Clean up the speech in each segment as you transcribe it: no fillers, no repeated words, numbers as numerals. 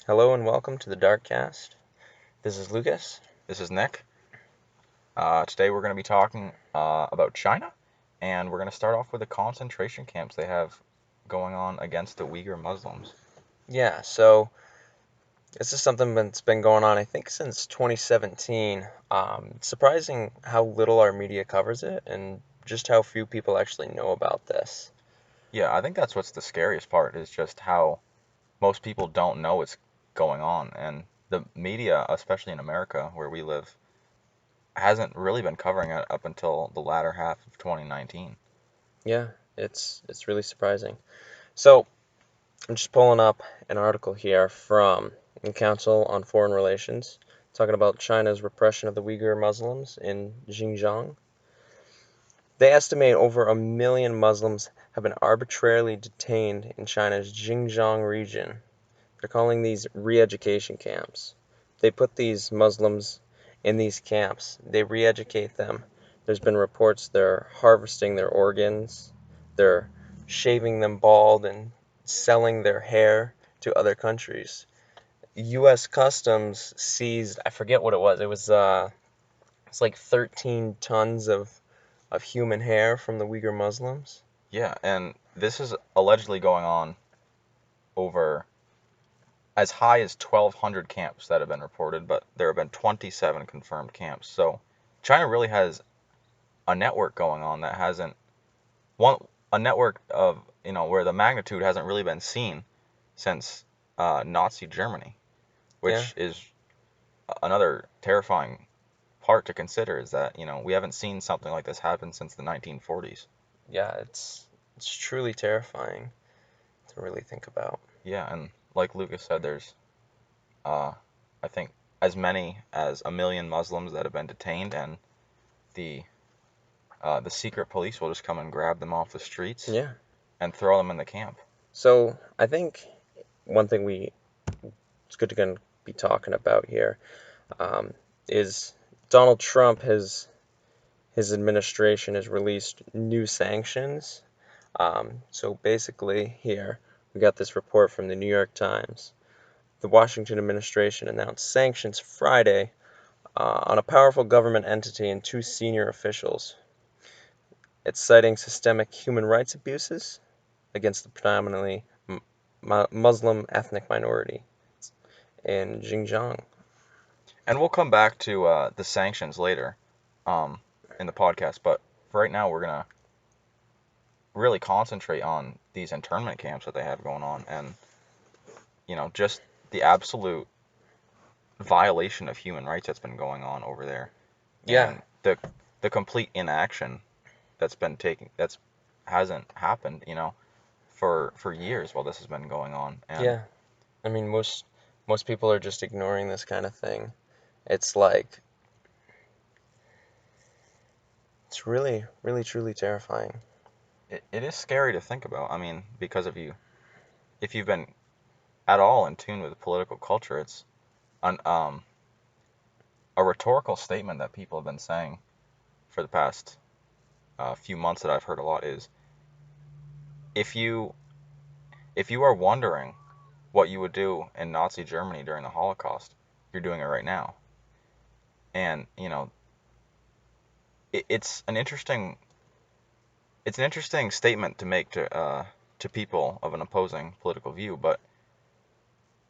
Hello and welcome to the Darkcast. This is Lucas. This is Nick. Today we're going to be talking about China, and we're going to start off with the concentration camps they have going on against the Uyghur Muslims. Yeah, so this is something that's been going on, I think, since 2017. It's surprising how little our media covers it and just how few people actually know about this. Yeah, I think that's what's the scariest part is just how most people don't know what's going on, and the media, especially in America where we live, hasn't really been covering it up until the latter half of 2019. Yeah, it's really surprising. So I'm just pulling up an article here from the Council on Foreign Relations talking about China's repression of the Uyghur Muslims in Xinjiang. They estimate over 1 million Muslims have been arbitrarily detained in China's Xinjiang region. They're calling these re-education camps. They put these Muslims in these camps. They re-educate them. There's been reports they're harvesting their organs. They're shaving them bald and selling their hair to other countries. U.S. Customs seized, I forget what it was. It's like 13 tons of human hair from the Uyghur Muslims. Yeah, and this is allegedly going on over as high as 1,200 camps that have been reported, but there have been 27 confirmed camps. So China really has a network going on that hasn't one a network of where the magnitude hasn't really been seen since Nazi Germany, Yeah, which is another terrifying part to consider is that we haven't seen something like this happen since the 1940s. yeah, it's truly terrifying to really think about. Yeah, and like Lucas said, there's uh, I think as many as 1 million Muslims that have been detained, and the the secret police will just come and grab them off the streets Yeah. and throw them in the camp. So I think one thing it's good to gonna be talking about here um, is Donald Trump has his administration has released new sanctions. So basically, here we got this report from the New York Times. The Washington administration announced sanctions Friday on a powerful government entity and two senior officials. It's citing systemic human rights abuses against the predominantly Muslim ethnic minority in Xinjiang. And we'll come back to the sanctions later um, in the podcast, but for right now, we're gonna really concentrate on these internment camps that they have going on, and just the absolute violation of human rights that's been going on over there, Yeah, and the complete inaction that's hasn't happened, for years while this has been going on, and yeah. I mean, most people are just ignoring this kind of thing. It's like it's really, really, truly terrifying. it is scary to think about. I mean, because if you've been at all in tune with political culture, it's an a rhetorical statement that people have been saying for the past few months that I've heard a lot is if you if you are wondering what you would do in Nazi Germany during the Holocaust, you're doing it right now. And it's an interesting statement to make to people of an opposing political view, but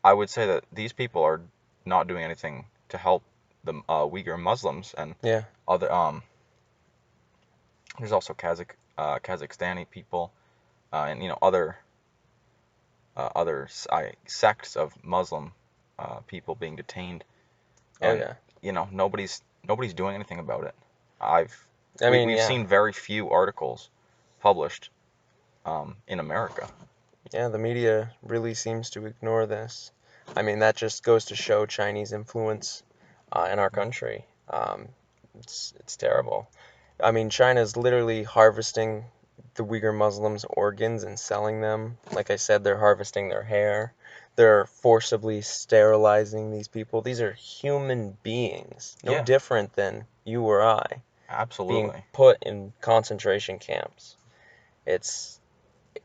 I would say that these people are not doing anything to help the Uyghur Muslims and Yeah, other there's also Kazakhstani people and other sects of Muslim people being detained, oh and yeah. nobody's doing anything about it. I've I mean, we've yeah, seen very few articles published in America. yeah. The media really seems to ignore this. I mean, that just goes to show Chinese influence in our country. It's terrible. I mean, China is literally harvesting the Uyghur Muslims' organs and selling them. Like I said, they're harvesting their hair. They're forcibly sterilizing these people. These are human beings, no Yeah, different than you or I, being absolutely. put in concentration camps. It's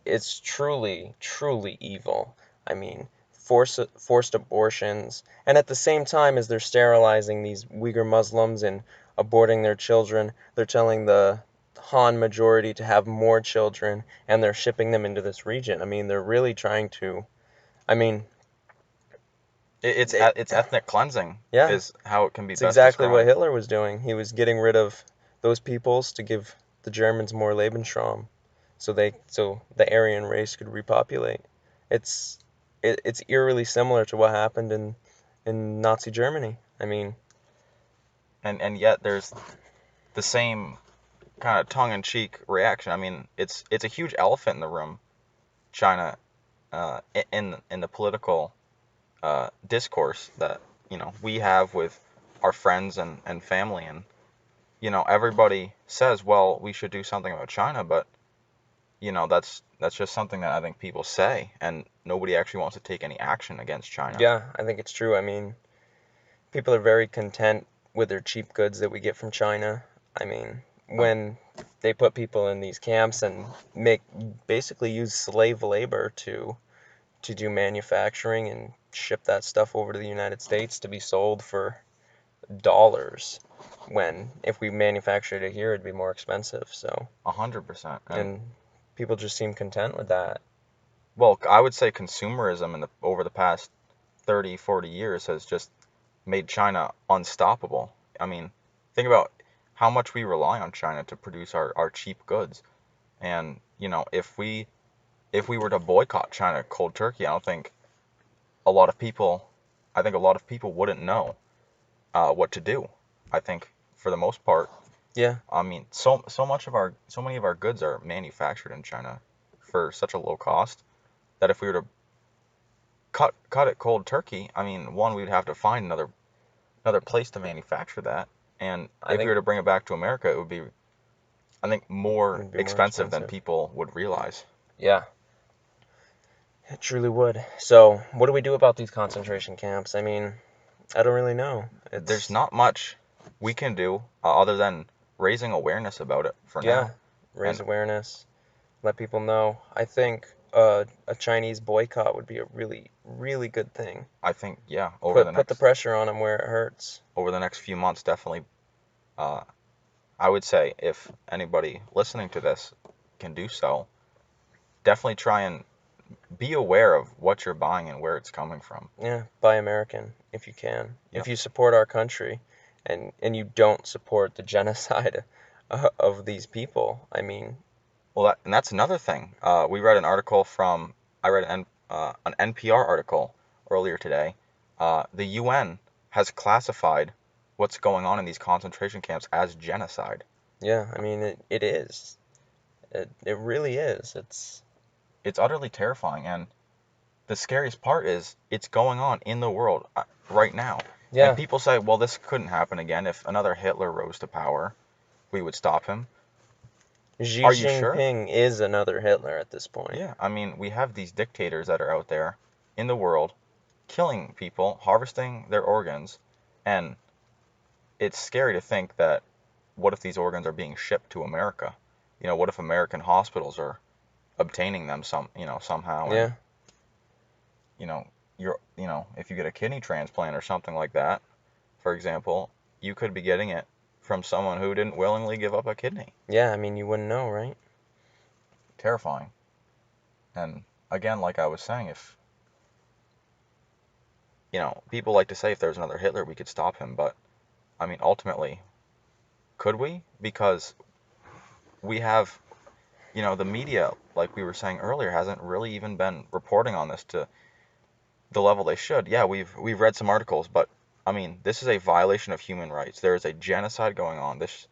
it's truly, truly evil. I mean, forced abortions, and at the same time as they're sterilizing these Uyghur Muslims and aborting their children, they're telling the Han majority to have more children, and they're shipping them into this region. I mean, they're really trying to. I mean, It's ethnic cleansing yeah, is how it can be it's best exactly what described. Hitler was doing. He was getting rid of those peoples to give the Germans more Lebensraum, so the Aryan race could repopulate. It's it's eerily similar to what happened in Nazi Germany. I mean, And yet there's the same kind of tongue-in-cheek reaction. I mean, it's a huge elephant in the room, China, in the political discourse that we have with our friends and family, and everybody says, well, we should do something about China, but that's just something that I think people say, and nobody actually wants to take any action against China. yeah, I think it's true. I mean, people are very content with their cheap goods that we get from China. I mean, Um, when they put people in these camps and make basically use slave labor to do manufacturing and ship that stuff over to the United States to be sold for dollars, when if we manufactured it here it'd be more expensive. So 100%. And and people just seem content with that. well, I would say consumerism over the past 30, 40 years has just made China unstoppable. I mean, think about how much we rely on China to produce our cheap goods. And, if we were to boycott China cold turkey, a lot of people, I think a lot of people wouldn't know what to do. I think for the most part, Yeah, I mean, so many of our goods are manufactured in China for such a low cost that if we were to cut it cold turkey, I mean, one, we'd have to find another place to manufacture that, and I if we think were to bring it back to America, it would be, I think, more it'd be more expensive than expensive. people would realize. Yeah, it truly would. So what do we do about these concentration camps? I mean, I don't really know. There's It's not much we can do other than raising awareness about it for yeah, now. raise And awareness, let people know. I think a Chinese boycott would be a really, really good thing. I think, yeah, Put the pressure on them where it hurts. over the next few months, definitely, uh, I would say if anybody listening to this can do so, definitely try and be aware of what you're buying and where it's coming from. Yeah, buy American if you can. If Yep. you support our country, and you don't support the genocide of these people. I mean, Well, and that's another thing. We read an article from, I read an NPR article earlier today. The UN has classified what's going on in these concentration camps as genocide. yeah, I mean it is. It really is. It's utterly terrifying, and the scariest part is it's going on in the world right now. And Yeah, people say, well, this couldn't happen again. If another Hitler rose to power, we would stop him. Xi Are you sure? Jinping is another Hitler at this point. Yeah, I mean, we have these dictators that are out there in the world killing people, harvesting their organs, and it's scary to think that what if these organs are being shipped to America? What if American hospitals are obtaining them somehow, and Yeah, you know, if you get a kidney transplant or something like that, for example, you could be getting it from someone who didn't willingly give up a kidney. yeah. I mean you wouldn't know, right? Terrifying. And again, like I was saying, if people like to say if there was another Hitler, we could stop him, but I mean, ultimately, could we? Because we have, the media, like we were saying earlier, hasn't really even been reporting on this to the level they should. Yeah, we've read some articles, but I mean, this is a violation of human rights. There is a genocide going on. This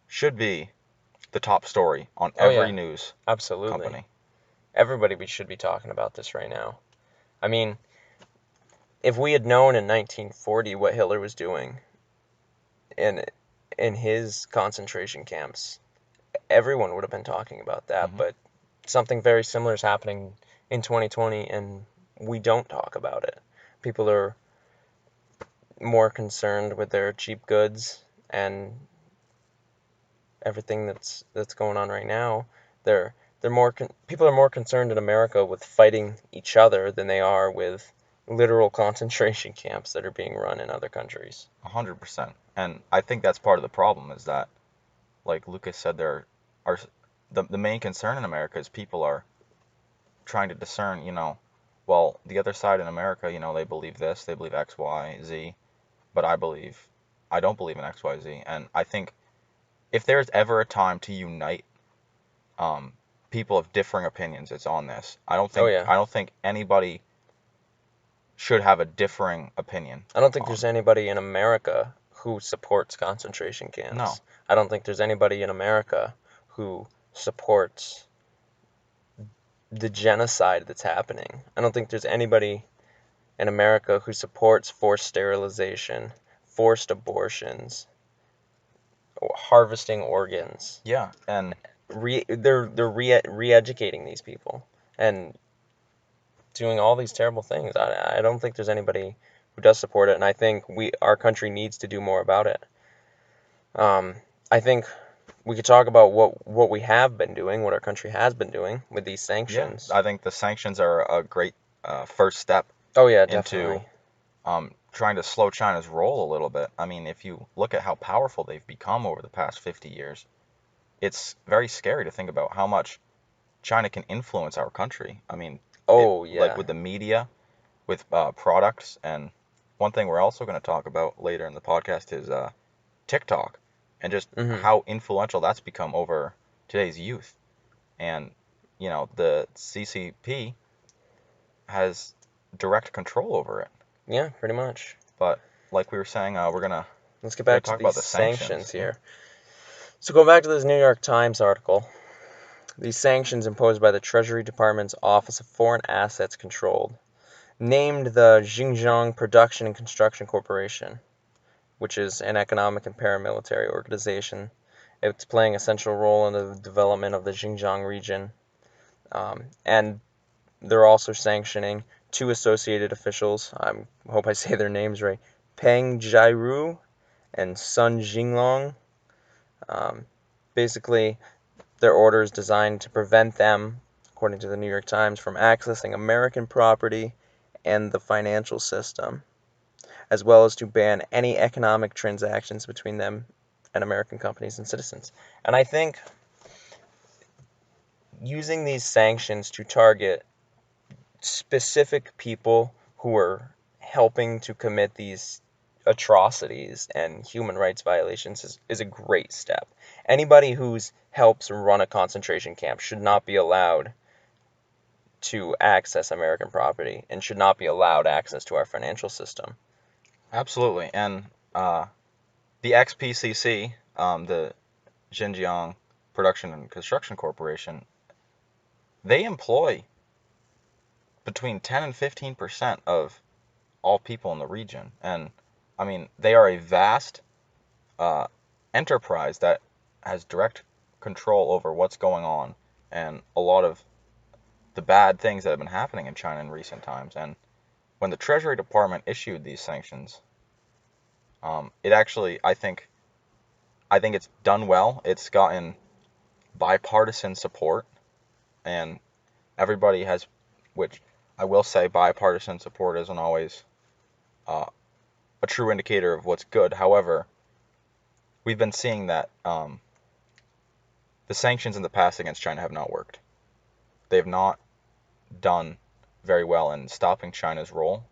should be the top story on Oh every yeah, news absolutely. company. Everybody we should be talking about this right now. I mean, if we had known in 1940 what Hitler was doing in in his concentration camps, everyone would have been talking about that. Hmm. But something very similar is happening in 2020, and we don't talk about it. People are more concerned with their cheap goods and everything that's going on right now. They're people are more concerned in America with fighting each other than they are with literal concentration camps that are being run in other countries. 100%. And I think that's part of the problem is that, like Lucas said, there are the main concern in America is people are trying to discern, well, the other side in America, they believe this, they believe X, Y, Z, but I don't believe in X, Y, Z. And I think if there's ever a time to unite um, people of differing opinions, it's on this. Oh yeah. I don't think anybody should have a differing opinion I don't think on. there's anybody in America who supports concentration No. camps. I don't think there's anybody in America who supports the genocide that's happening. I don't think there's anybody in America who supports forced sterilization, forced abortions, or harvesting organs. Yeah, and They're re-educating these people and doing all these terrible things. I don't think there's anybody who does support it, and I think our country needs to do more about it. I think we could talk about what we have been doing, what our country has been doing with these yeah, sanctions. I think the sanctions are a great first step Oh yeah, into definitely. trying to slow China's roll a little bit. I mean, if you look at how powerful they've become over the past 50 years, it's very scary to think about how much China can influence our country. I mean, Oh like yeah. with the media, with products, and one thing we're also going to talk about later in the podcast is TikTok and just Mhm. how influential that's become over today's youth. And, the CCP has direct control over it. Yeah, pretty much. But like we were saying, Let's get we're gonna back to talk these about the sanctions. sanctions Yeah. here. So going back to this New York Times article, these sanctions imposed by the Treasury Department's Office of Foreign Assets Controlled named the Xinjiang Production and Construction Corporation, which is an economic and paramilitary organization. It's playing a central role in the development of the Xinjiang region. And they're also sanctioning two associated officials. I hope I say their names right. Peng Jiru and Sun Jinglong. Um, Basically, their order is designed to prevent them, according to the New York Times, from accessing American property and the financial system, as well as to ban any economic transactions between them and American companies and citizens. And I think using these sanctions to target specific people who are helping to commit these atrocities and human rights violations is a great step. Anybody who's helps run a concentration camp should not be allowed to access American property and should not be allowed access to our financial system. Absolutely. And the XPCC, the Xinjiang Production and Construction Corporation, they employ between 10 and 15% of all people in the region. And I mean, they are a vast uh, enterprise that has direct control over what's going on and a lot of the bad things that have been happening in China in recent times. And when the Treasury Department issued these sanctions, it actually, I think it's done well. It's gotten bipartisan support, and everybody has, which I will say, bipartisan support isn't always uh, a true indicator of what's good. However, we've been seeing that the sanctions in the past against China have not worked. They have not done very well in stopping China's role.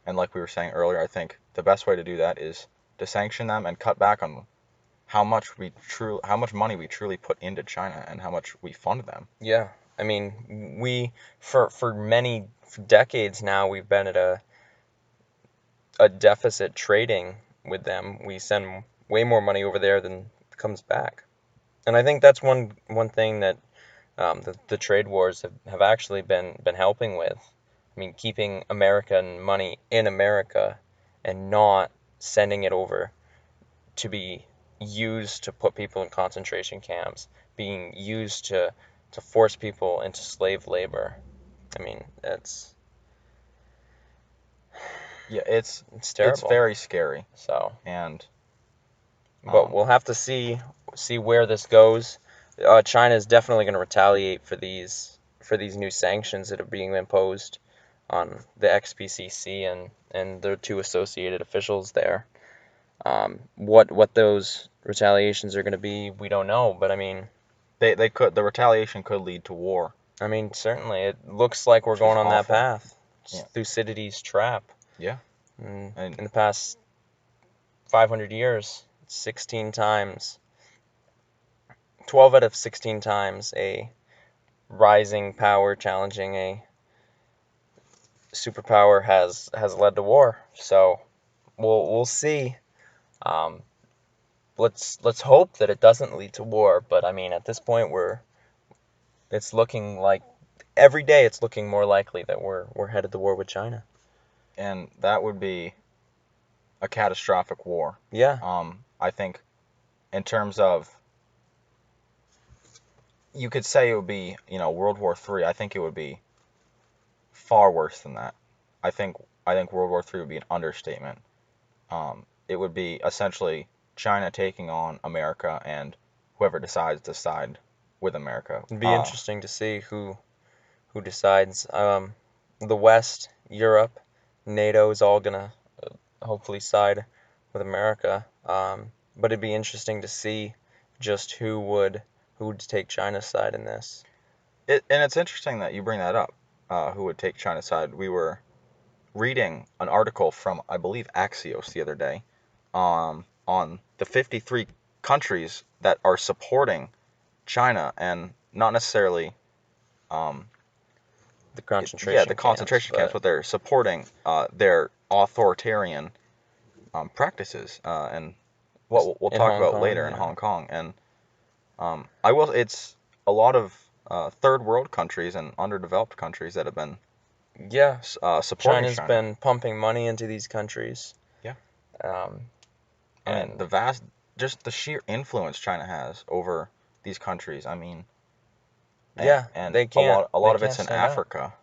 And like we were saying earlier, I think the best way to do that is to sanction them and cut back on how much money we truly put into China and how much we fund them. Yeah, I mean, for many for decades now we've been at a deficit trading with them. We send way more money over there than comes back. And I think that's one thing that the trade wars have actually been helping with. I mean, keeping American money in America and not sending it over to be used to put people in concentration camps, being used to force people into slave labor. I mean, Yeah, it's it's terrible. very scary, So, and but um, we'll have to see where this goes. China is definitely going to retaliate for these new sanctions that are being imposed on the XPCC and their two associated officials there. What those retaliations are going to be, we don't know. But The retaliation could lead to war. certainly it looks like we're Which is going on that awful. path. It's Yeah. Thucydides' trap. Yeah. In And the past 500 years, 16 times, 12 out of 16 times, a rising power challenging a superpower has led to war. So we'll see. Um, let's hope that it doesn't lead to war. But at this point, it's looking like every day it's looking more likely that we're headed to war with China. and that would be a catastrophic war. Yeah. I think in terms of, you could say it would be, World War III. I think it would be far worse than that. I think I think World War III would be an understatement. It would be essentially China taking on America and whoever decides to side with America. It'd be interesting to see who decides. The West, Europe, NATO is all gonna hopefully side with America. But it'd be interesting to see just who would take China's side in this. And it's interesting that you bring that up. Who would take China's side? We were reading an article from, I believe, Axios the other day, on the 53 countries that are supporting China, and not necessarily, um, The yeah, concentration the camps, concentration camps, but but they're supporting their authoritarian practices, and what we'll in talk Hong about Kong, later in yeah. Hong Kong. And it's a lot of third world countries and underdeveloped countries that have been Yeah, supporting China's China. been pumping money into these countries. Yeah. Um, I mean, and just the sheer influence China has over these countries. I mean, yeah, and they can't a they lot of can't it's in stand up. Africa,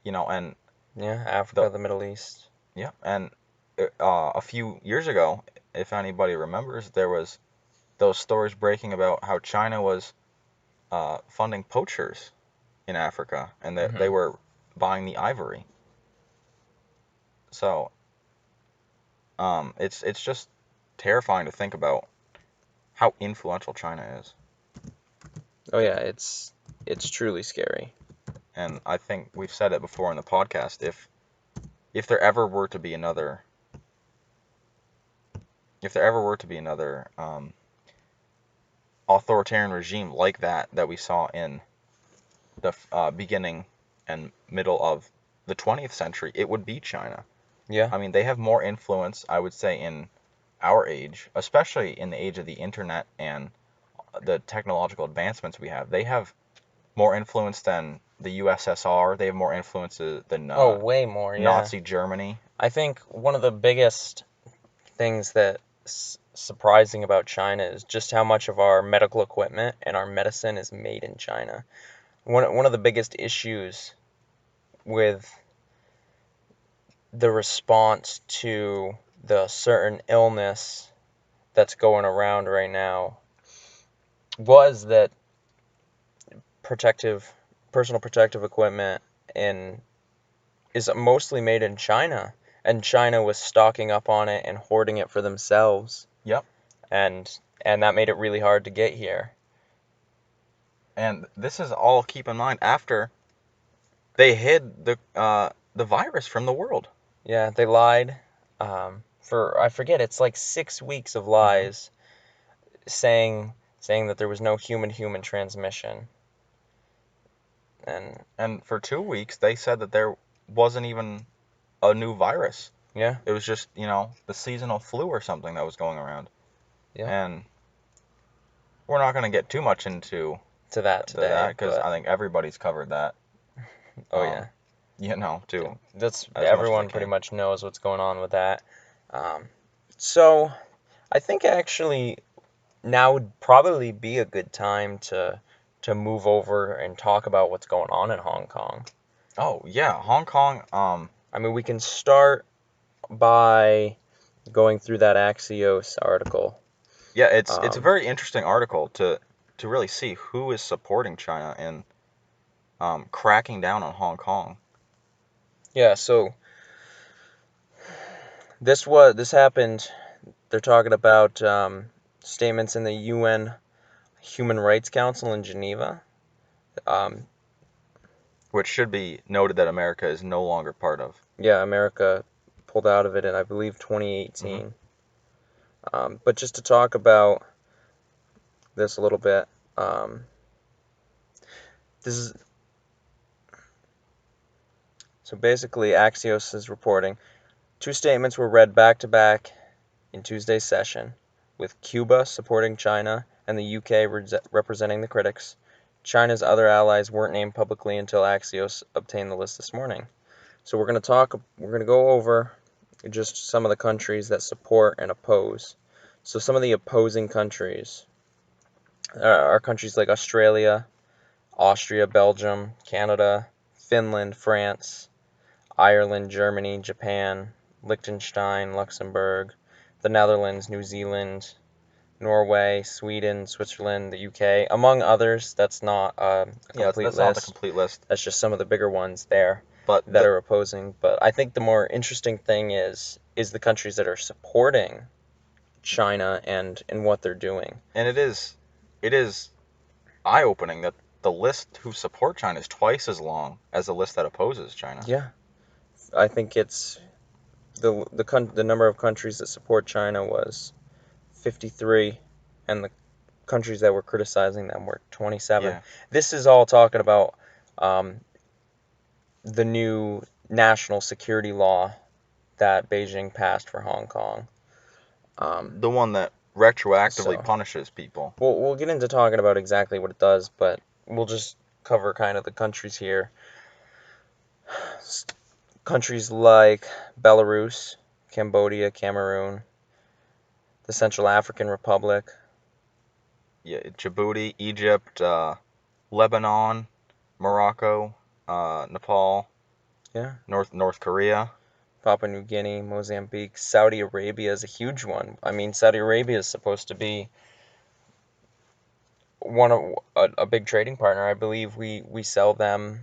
and Yeah, the Africa, the Middle East. yeah, and a few years ago, if anybody remembers, there was those stories breaking about how China was funding poachers in Africa, and that they Hmm. were buying the ivory. So, it's just terrifying to think about how influential China is. Oh yeah, it's truly scary. And I think we've said it before in the podcast. If there ever were to be another, if there ever were to be another authoritarian regime like that we saw in the beginning and middle of the 20th century, it would be China. Yeah. I mean, they have more influence, I would say, in our age, especially in the age of the internet and the technological advancements we have. They have more influence than the USSR. They have more influence than Oh, way more, yeah. Nazi Germany. I think one of the biggest things that's surprising about China is just how much of our medical equipment and our medicine is made in China. One of the biggest issues with the response to the certain illness that's going around right now was that protective personal protective equipment in is mostly made in China, and China was stocking up on it and hoarding it for themselves, Yep. and that made it really hard to get here. And this is all, keep in mind, after they hid the virus from the world. Yeah, they lied for I forget, it's like 6 weeks of Hmm. lies saying that there was no human transmission. And And for 2 weeks, they said that there wasn't even a new virus. yeah, It was just, the seasonal flu or something that was going around. yeah, And we're not going to get too much into to that that today, because but I think everybody's covered that, oh yeah, too, that's as much as they everyone pretty can. much knows what's going on with that. Um, so I think actually now would probably be a good time to move over and talk about what's going on in Hong Kong. Oh, yeah, Hong Kong. We can start by going through that Axios article. Yeah, it's a Um, very interesting article to to really see who is supporting China in cracking down on Hong Kong. Yeah, so this happened. They're talking about statements in the UN Human Rights Council in Geneva. Um, Which should be noted that America is no longer part of. yeah, America pulled out of it in, I believe, 2018. But just to talk about this a little bit, this is so basically Axios is reporting two statements were read back to back in Tuesday's session, with Cuba supporting China and the UK representing the critics. China's other allies weren't named publicly until Axios obtained the list this morning. So we're going to go over just some of the countries that support and oppose. So some of the opposing countries are countries like Australia, Austria, Belgium, Canada, Finland, France, Ireland, Germany, Japan, Liechtenstein, Luxembourg, the Netherlands, New Zealand, Norway, Sweden, Switzerland, the UK, among others. That's not a Yeah, complete that's not the list. complete list. That's just some of the bigger ones there But that are opposing. But I think the more interesting thing is the countries that are supporting China and what they're doing. and it is eye-opening that the list who support China is twice as long as the list that opposes China. Yeah, I think it's the number of countries that support China was 53, and the countries that were criticizing them were 27. Yeah. This is all talking about the new national security law that Beijing passed for Hong Kong. The one that retroactively So punishes people. we'll get into talking about exactly what it does, but we'll just cover kind of the countries here. Countries like Belarus, Cambodia, Cameroon, the Central African Republic. Yeah, Djibouti, Egypt, Lebanon, Morocco, Nepal, Yeah. North Korea. Papua New Guinea, Mozambique, Saudi Arabia is a huge one. I mean, Saudi Arabia is supposed to be one of a big trading partner. I believe we sell them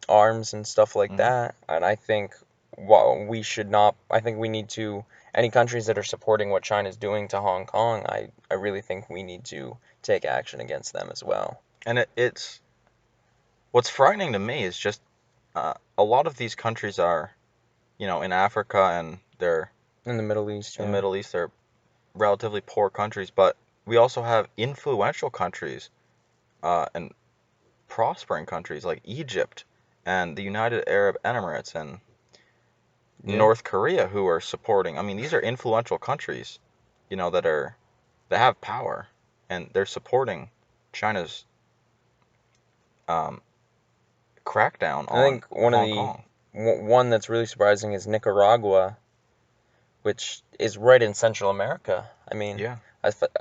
arms and stuff like Hmm. that. And I think what we should not. I think we need to. Any countries that are supporting what China's doing to Hong Kong, I really think we need to take action against them as well. And it's what's frightening to me is just a lot of these countries are, in Africa and they're In the Middle East, in the yeah. Middle East, they're relatively poor countries, but we also have influential countries and prospering countries like Egypt and the United Arab Emirates and Yeah. North Korea who are supporting. I mean, these are influential countries, that have power and they're supporting China's um, crackdown I on think Hong Kong. one that's really surprising is Nicaragua, which is right in Central America. I mean, Yeah,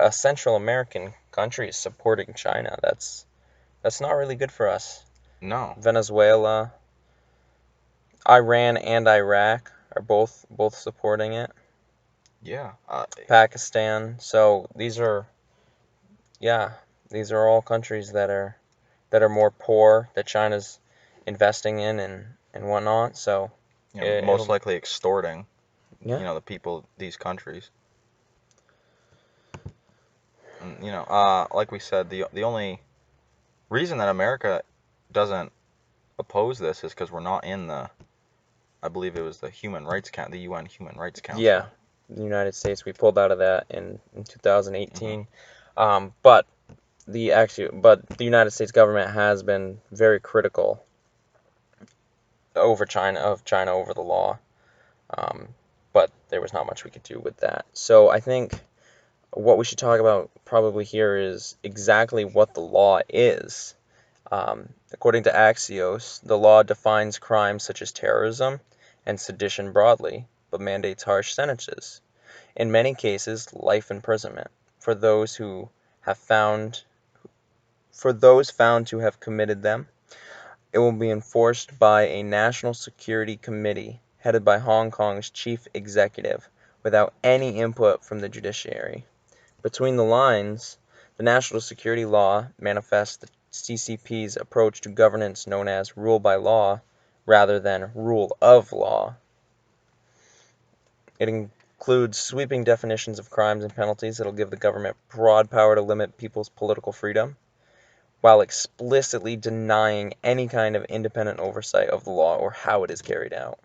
a Central American country is supporting China. That's not really good for us. no, Venezuela, Iran, and Iraq are both supporting it. yeah, Pakistan. So yeah, these are all countries that are more poor that China's investing in and whatnot. So most it'll likely extorting, yeah. the people of these countries. And, like we said, the only reason that America doesn't oppose this is because we're not in I believe it was the the UN Human Rights Yeah, Council. the United States, we pulled out of that in Hmm. 2018. But the United States government has been very critical of China over the law. Um, but there was not much we could do with that. So I think what we should talk about probably here is exactly what the law is. According to Axios, the law defines crimes such as terrorism and sedition broadly, but mandates harsh sentences. In many cases, life imprisonment for for those found to have committed them. It will be enforced by a national security committee headed by Hong Kong's chief executive without any input from the judiciary. Between the lines, The national security law manifests the CCP's approach to governance known as rule by law rather than rule of law. It includes sweeping definitions of crimes and penalties that'll give the government broad power to limit people's political freedom, while explicitly denying any kind of independent oversight of the law or how it is carried out.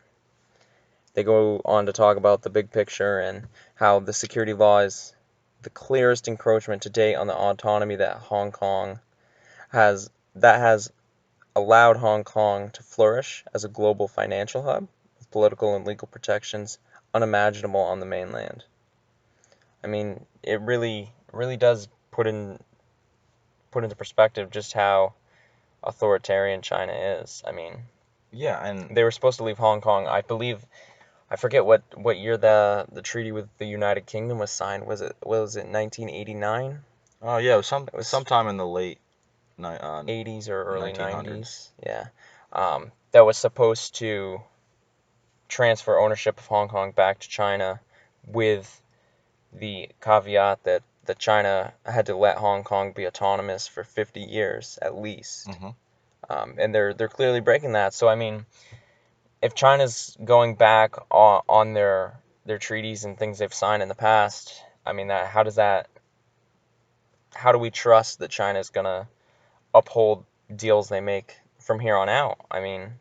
They go on to talk about the big picture and how the security law is the clearest encroachment to date on the autonomy that has allowed Hong Kong to flourish as a global financial hub with political and legal protections unimaginable on the mainland. I mean, it really does put into perspective just how authoritarian China is. I mean, Yeah, and they were supposed to leave Hong Kong. I believe I forget what year the treaty with the United Kingdom was signed. Was it 1989? oh yeah, it was It was sometime in the late 80s or early 1900s. 90s. Yeah. That was supposed to transfer ownership of Hong Kong back to China with the caveat that China had to let Hong Kong be autonomous for 50 years at least. Hmm. And they're clearly breaking that. So I mean, if China's going back on their treaties and things they've signed in the past, I mean, how do we trust that China's gonna uphold deals they make from here on out? I mean,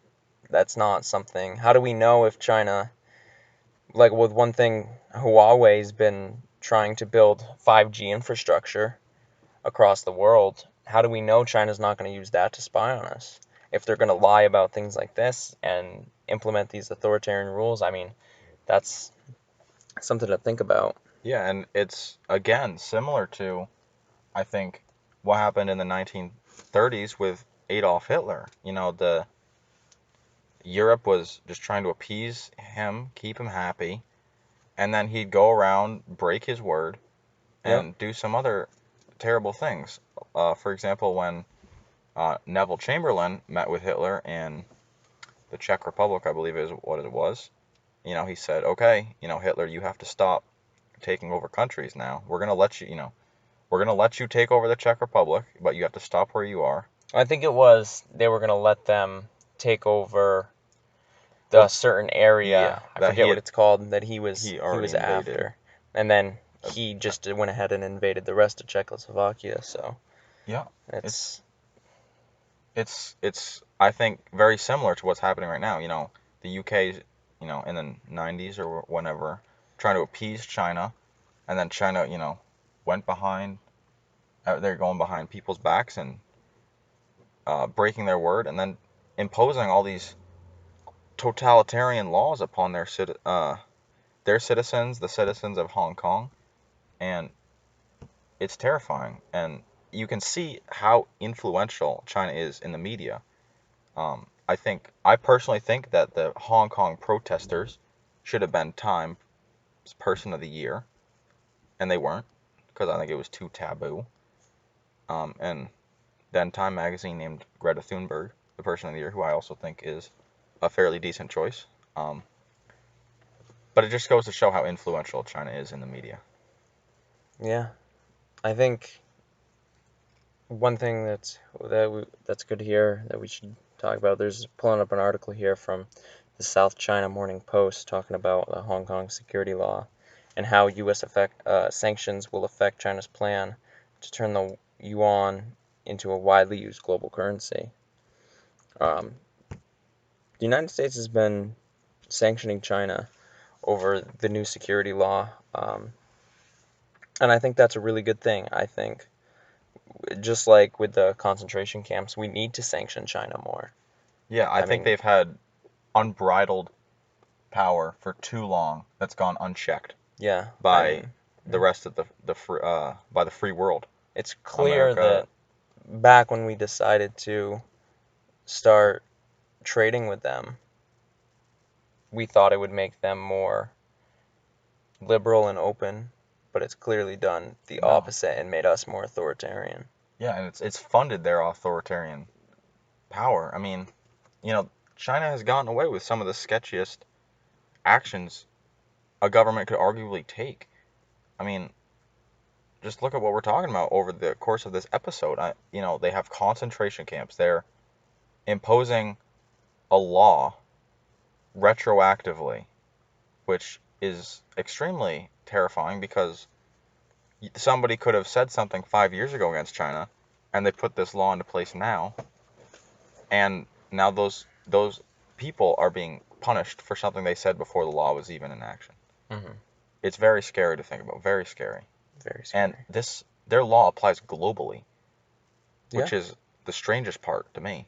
that's not something. How do we know if China, like with one thing, Huawei's been trying to build 5G infrastructure across the world. How do we know China's not going to use that to spy on us? If they're going to lie about things like this and implement these authoritarian rules, I mean, that's something to think about. Yeah, and it's again similar to, I think, what happened in the 1930s with Adolf Hitler. The Europe was just trying to appease him, keep him happy, and then he'd go around, break his word, Yep. and do some other terrible things. For example, when Neville Chamberlain met with Hitler in the Czech Republic, I believe is what it was. He said, "Okay, Hitler, you have to stop taking over countries now. We're gonna let you take over the Czech Republic, but you have to stop where you are." I think it was they were going to let them take over the Well, certain area. yeah, I that forget what it's called that he he already was invaded. after. And then Uh, he just went ahead and invaded the rest of Czechoslovakia, so yeah, it's it's it's I think very similar to what's happening right now. The UK's in the 90s or whenever trying to appease China, and then China went behind. They're going behind people's backs and breaking their word, and then imposing all these totalitarian laws upon their citizens, the citizens of Hong Kong, and it's terrifying. And you can see how influential China is in the media. I personally think that the Hong Kong protesters should have been Time's Person of the Year, and they weren't because I think it was too taboo. And then Time magazine named Greta Thunberg the Person of the Year, who I also think is a fairly decent choice. Um, but it just goes to show how influential China is in the media. yeah. I think one thing that's good here that we should talk about. There's pulling up an article here from the South China Morning Post talking about the Hong Kong security law and how U.S. sanctions will affect China's plan to turn the yuan into a widely used global currency. Um, the United States has been sanctioning China over the new security law, and I think that's a really good thing. I think just like with the concentration camps, we need to sanction China more. Yeah, I I think mean, they've had unbridled power for too long that's gone unchecked yeah, I by mean, the rest of by the free world. it's clear America. that back when we decided to start trading with them, we thought it would make them more liberal and open, but it's clearly done the No. opposite and made us more authoritarian. Yeah, and it's funded their authoritarian power. I mean, China has gotten away with some of the sketchiest actions a government could arguably take. I mean, just look at what we're talking about over the course of this episode. They have concentration camps. They're imposing a law retroactively, which is extremely terrifying because somebody could have said something 5 years ago against China, and they put this law into place now, and now those people are being punished for something they said before the law was even in action. Hmm. It's very scary to think about. Very scary. Very And scary. their law applies globally, Yeah. which is the strangest part to me.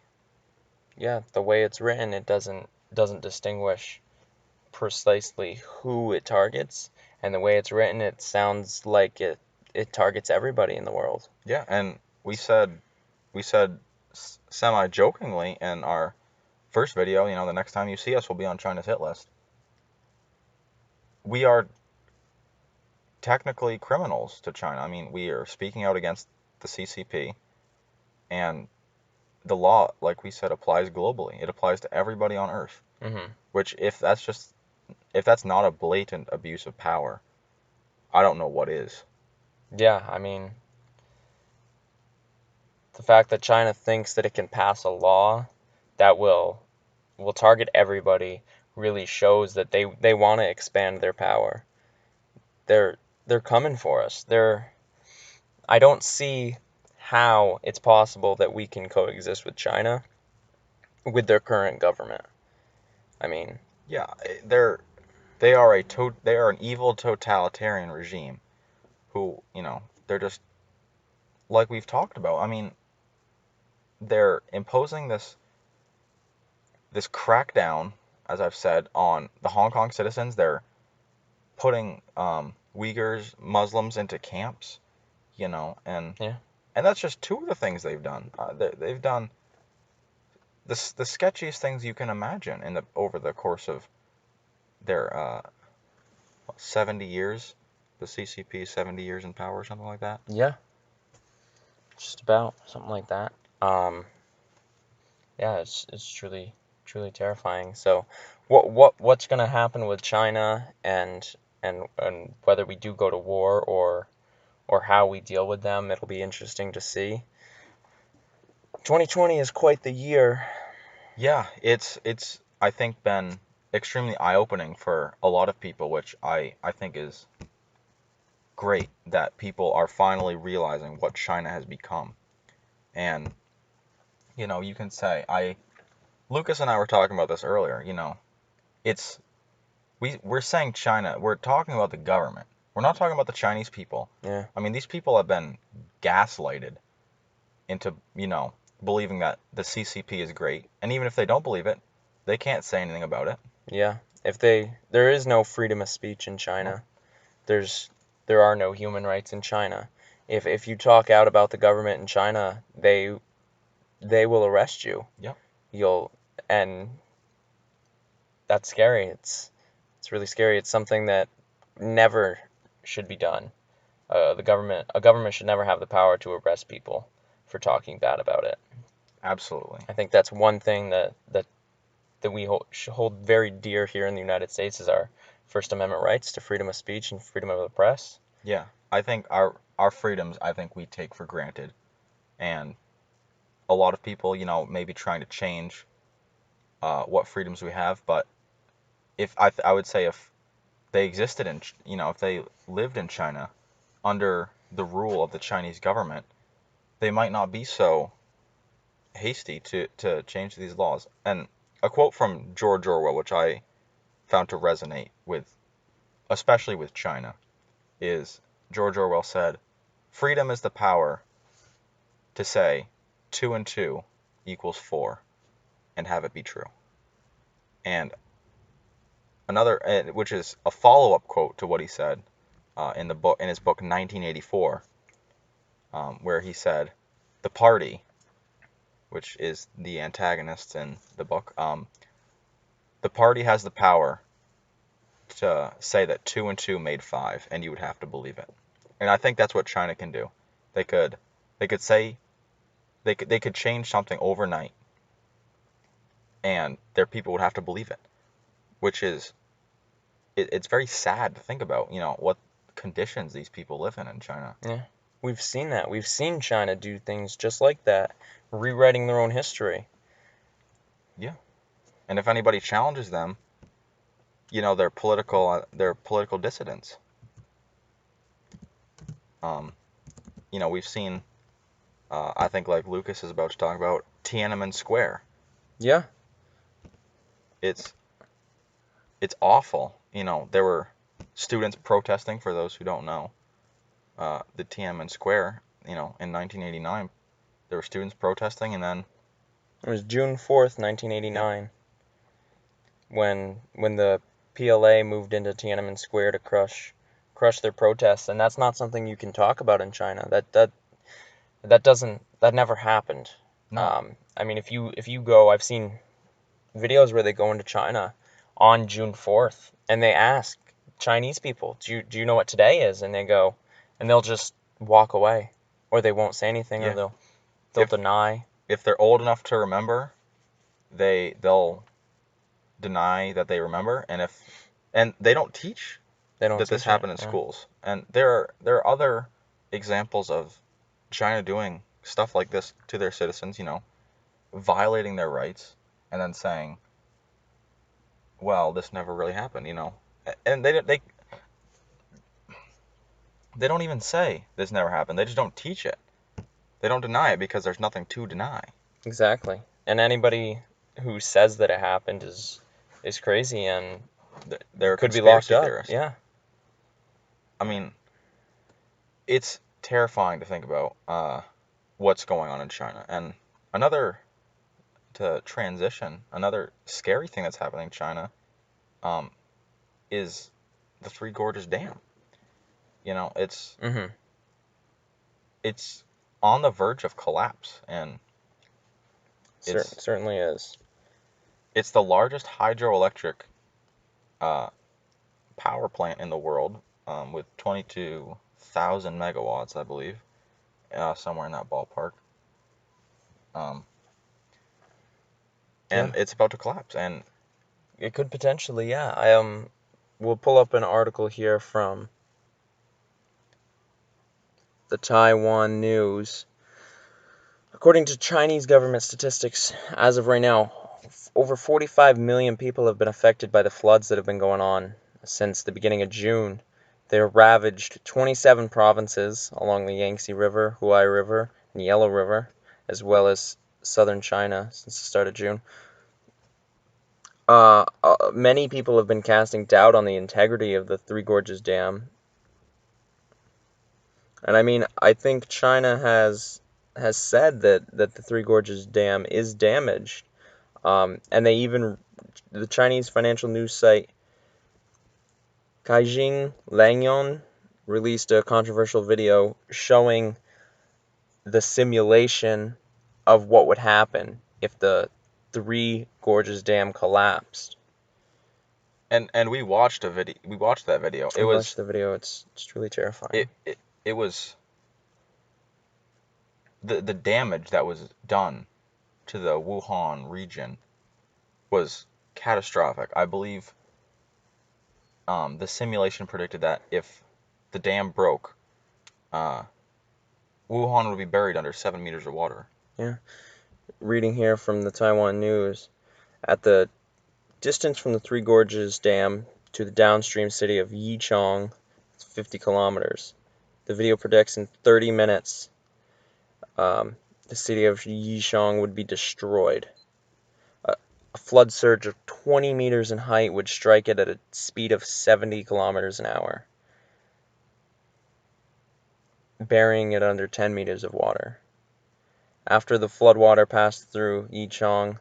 Yeah, the way it's written, it doesn't distinguish precisely who it targets, and the way it's written, it sounds like it targets everybody in the world. Yeah, and we said semi-jokingly in our first video, the next time you see us, we'll be on China's hit list. We are technically criminals to China. I mean, we are speaking out against the CCP, and the law, like we said, applies globally. It applies to everybody on Earth. Hmm. Which, if that's not a blatant abuse of power, I don't know what is. Yeah, I mean, the fact that China thinks that it can pass a law that will target everybody really shows that they want to expand their power. They're they're coming for us. I don't see how it's possible that we can coexist with China with their current government. I mean, Yeah, they are an evil totalitarian regime who, they're just like we've talked about. I mean, they're imposing this crackdown, as I've said, on the Hong Kong citizens. They're putting Uyghurs, Muslims into camps, and yeah. that's just two of the things they've done. They've done the sketchiest things you can imagine over the course of their 70 years. The CCP 70 years in power or something like that. Yeah, just about something like that. Um, yeah, it's truly terrifying. So, what's gonna happen with China and whether we do go to war or how we deal with them, it'll be interesting to see. 2020 is quite the year. Yeah, it's I think been extremely eye-opening for a lot of people, which I think is great that people are finally realizing what China has become. And you can say I Lucas and I were talking about this earlier, it's we're saying China, we're talking about the government. We're not talking about the Chinese people. Yeah, I mean, these people have been gaslighted into, believing that the CCP is great. And even if they don't believe it, they can't say anything about it. yeah. There is no freedom of speech in Nope. China. There's there are no human rights in China. If you talk out about the government in China, they will arrest you. Yep. You'll and that's scary. It's really scary. It's something that never should be done. A government should never have the power to arrest people for talking bad about it. Absolutely. I think that's one thing that we should hold very dear here in the United States is our First Amendment rights to freedom of speech and freedom of the press. Yeah. I think our freedoms, I think we take for granted. And a lot of people, maybe trying to change what freedoms we have, but if I would say if they existed if they lived in China under the rule of the Chinese government, they might not be so hasty to change these laws. And a quote from George Orwell, which I found to resonate with, especially with China, is George Orwell said, "Freedom is the power to say 2 and 2 equals 4 and have it be true." And which is a follow-up quote to what he said in his book 1984, where he said, "The party," which is the antagonist in the book, "the party has the power to say that 2 and 2 made 5, and you would have to believe it." And I think that's what China can do. They could they could say they could change something overnight, and their people would have to believe it, which is it's very sad to think about. conditions these people live in China. Yeah, we've seen that. We've seen China do things just like that, rewriting their own history. Yeah. And if anybody challenges them, they're political dissidents. Um, we've seen, I think like Lucas is about to talk about, Tiananmen Square. Yeah. It's awful. There were students protesting, for those who don't know, the Tiananmen Square, in 1989. There were students protesting, and then It was June 4th, 1989, yeah, when the PLA moved into Tiananmen Square to crush their protests, and that's not something you can talk about in China. That never happened. no, I mean, if you go, I've seen videos where they go into China on June 4th and they ask Chinese people, do you know what today is? And they go, and they'll just walk away, or they won't say anything, or yeah. they'll If deny. if they're old enough to remember, they'll deny that they remember, and they don't teach They don't that this teach it. happened in Yeah. schools. And there are other examples of China doing stuff like this to their citizens, violating their rights, and then saying, well, this never really happened. And they don't even say this never happened. They just don't teach it. They don't deny it because there's nothing to deny. Exactly. And anybody who says that it happened is crazy and They're a could be locked conspiracy up. theorist. Yeah. I mean, it's terrifying to think about what's going on in China. And another another scary thing that's happening in China um, is the Three Gorges Dam. It's Mhm. it's on the verge of collapse, and it's Certainly is. it's the largest hydroelectric uh, power plant in the world, with 22,000 megawatts, I believe, somewhere in that ballpark. Um, Yeah. and it's about to collapse. And It could potentially, yeah. We'll pull up an article here from the Taiwan News. According to Chinese government statistics, as of right now, over 45 million people have been affected by the floods that have been going on since the beginning of June. They have ravaged 27 provinces along the Yangtze River, Huai River, and Yellow River, as well as southern China since the start of June. Many people have been casting doubt on the integrity of the Three Gorges Dam. And I mean, I think China has said that the Three Gorges Dam is damaged. And the Chinese financial news site Kaijing Langyon released a controversial video showing the simulation of what would happen if the Three Gorges Dam collapsed. and we watched that video. I watched the video. It's truly terrifying. It was the damage that was done to the Wuhan region was catastrophic. I believe the simulation predicted that if the dam broke, uh, Wuhan would be buried under 7 meters of water. Yeah. Reading here from the Taiwan News, at the distance from the Three Gorges Dam to the downstream city of Yichang, it's 50 kilometers. The video predicts in 30 minutes, the city of Yichang would be destroyed. A flood surge of 20 meters in height would strike it at a speed of 70 kilometers an hour, burying it under 10 meters of water. After the floodwater passed through Yichang,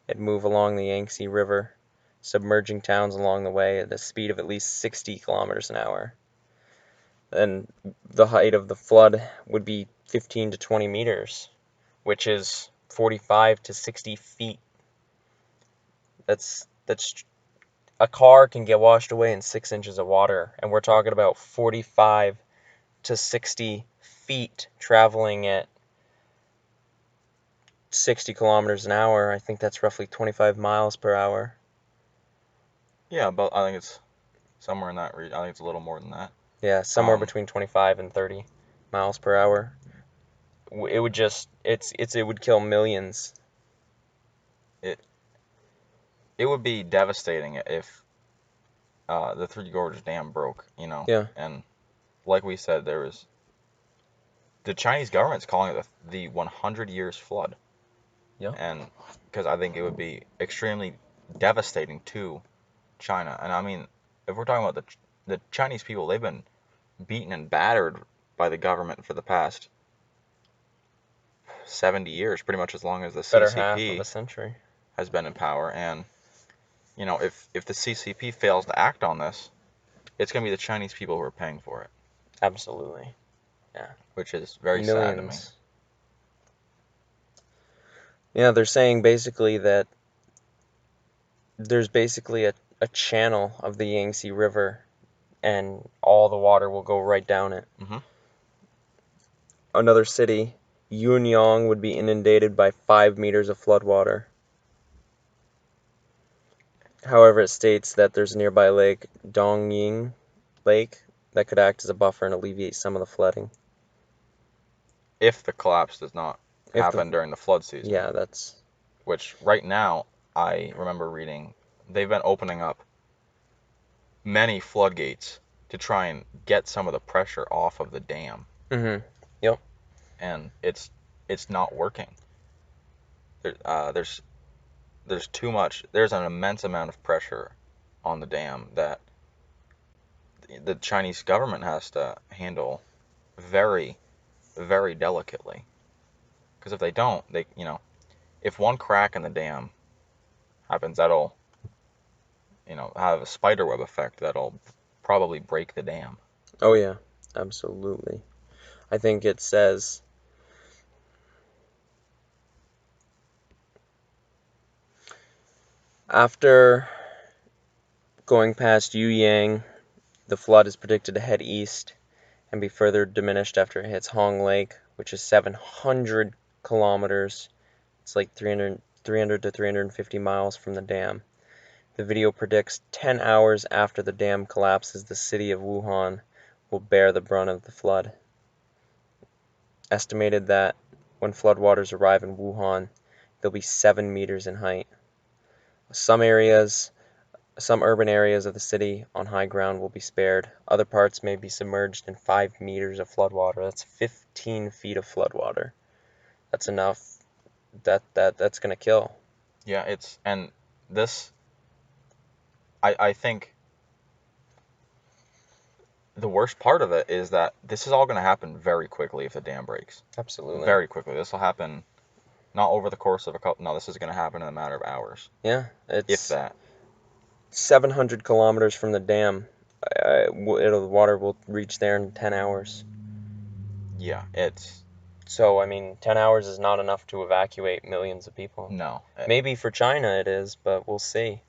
it moved along the Yangtze River, submerging towns along the way at a speed of at least 60 kilometers an hour. And the height of the flood would be 15 to 20 meters, which is 45 to 60 feet. That's a car can get washed away in 6 inches of water, and we're talking about 45 to 60 feet traveling at 60 kilometers an hour. I think that's roughly 25 miles per hour. Yeah, but I think it's somewhere in that region. I think it's a little more than that. Yeah, somewhere between 25 and 30 miles per hour. It would just it would kill millions. It it would be devastating if the Three Gorges Dam broke, Yeah. and like we said, the Chinese government's calling it the 100 years flood, Yeah. and because I think it would be extremely devastating to China. And I mean, if we're talking about the Chinese people, they've been beaten and battered by the government for the past 70 years, pretty much as long as the Better half of a CCP century. has been in power. And if the CCP fails to act on this, it's going to be the Chinese people who are paying for it, Absolutely. Yeah. which is very sad to me. Millions. Yeah, they're saying basically that there's basically a channel of the Yangtze River and all the water will go right down it. Hmm. Another city, Yunyang, would be inundated by 5 meters of floodwater. However, it states that there's a nearby lake, Dongying Lake, that could act as a buffer and alleviate some of the flooding. If the collapse does not If the happen during the flood season, Yeah, that's which right now I remember reading, they've been opening up many floodgates to try and get some of the pressure off of the dam, Yep. and it's not working. There, there's too much. There's an immense amount of pressure on the dam that the Chinese government has to handle very, very delicately. Because if they don't, if one crack in the dam happens, that'll, have a spiderweb effect that'll probably break the dam. Oh yeah, absolutely. I think it says after going past Yuyang, the flood is predicted to head east and be further diminished after it hits Hong Lake, which is 700 kilometers. It's like 300 to 350 miles from the dam. The video predicts 10 hours after the dam collapses, the city of Wuhan will bear the brunt of the flood. Estimated that when floodwaters arrive in Wuhan, they'll be 7 meters in height. Some areas, some urban areas of the city on high ground will be spared. Other parts may be submerged in 5 meters of floodwater. That's 15 feet of floodwater. That's enough. That's gonna kill. Yeah, and this, I think the worst part of it is that this is all going to happen very quickly if the dam breaks. Absolutely. Very quickly. This will happen not over the course of a couple. No, this is going to happen in a matter of hours, Yeah, if it's that. 700 kilometers from the dam. The water will reach there in 10 hours. Yeah, it's So, I mean, 10 hours is not enough to evacuate millions of people. no. Maybe for China it is, but we'll see.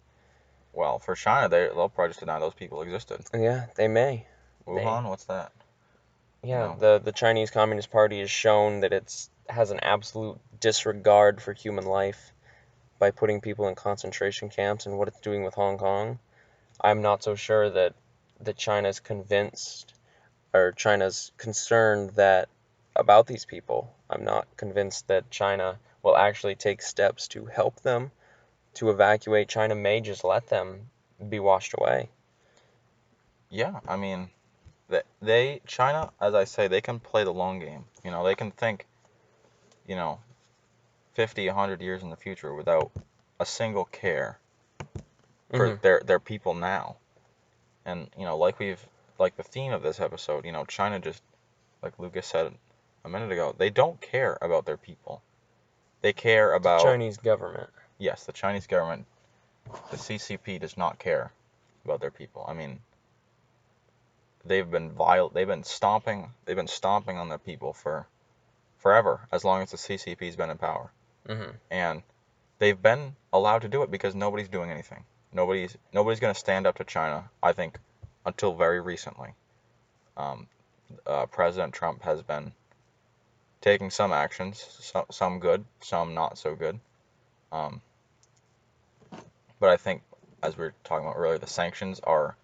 Well, for China, they'll probably just deny those people existed. Yeah, they may. They, Wuhan, what's that? yeah, the Chinese Communist Party has shown that it has an absolute disregard for human life by putting people in concentration camps and what it's doing with Hong Kong. I'm not so sure that China's convinced or China's concerned that about these people. I'm not convinced that China will actually take steps to help them to evacuate. China may just let them be washed away. Yeah, I mean, China, as I say, they can play the long game. They can think, you know, 50, 100 years in the future without a single care for Hmm. their people now. And like the theme of this episode, China just, like Lucas said a minute ago, they don't care about their people. They care The about, Chinese government. yes, the Chinese government, the CCP does not care about their people. I mean, they've been stomping on their people for forever, as long as the CCP's been in power. Hmm. And they've been allowed to do it because nobody's doing anything. Nobody's going to stand up to China, I think, until very recently. Um, President Trump has been taking some actions, some good, some not so good. Um, but I think, as we were talking about earlier, the sanctions are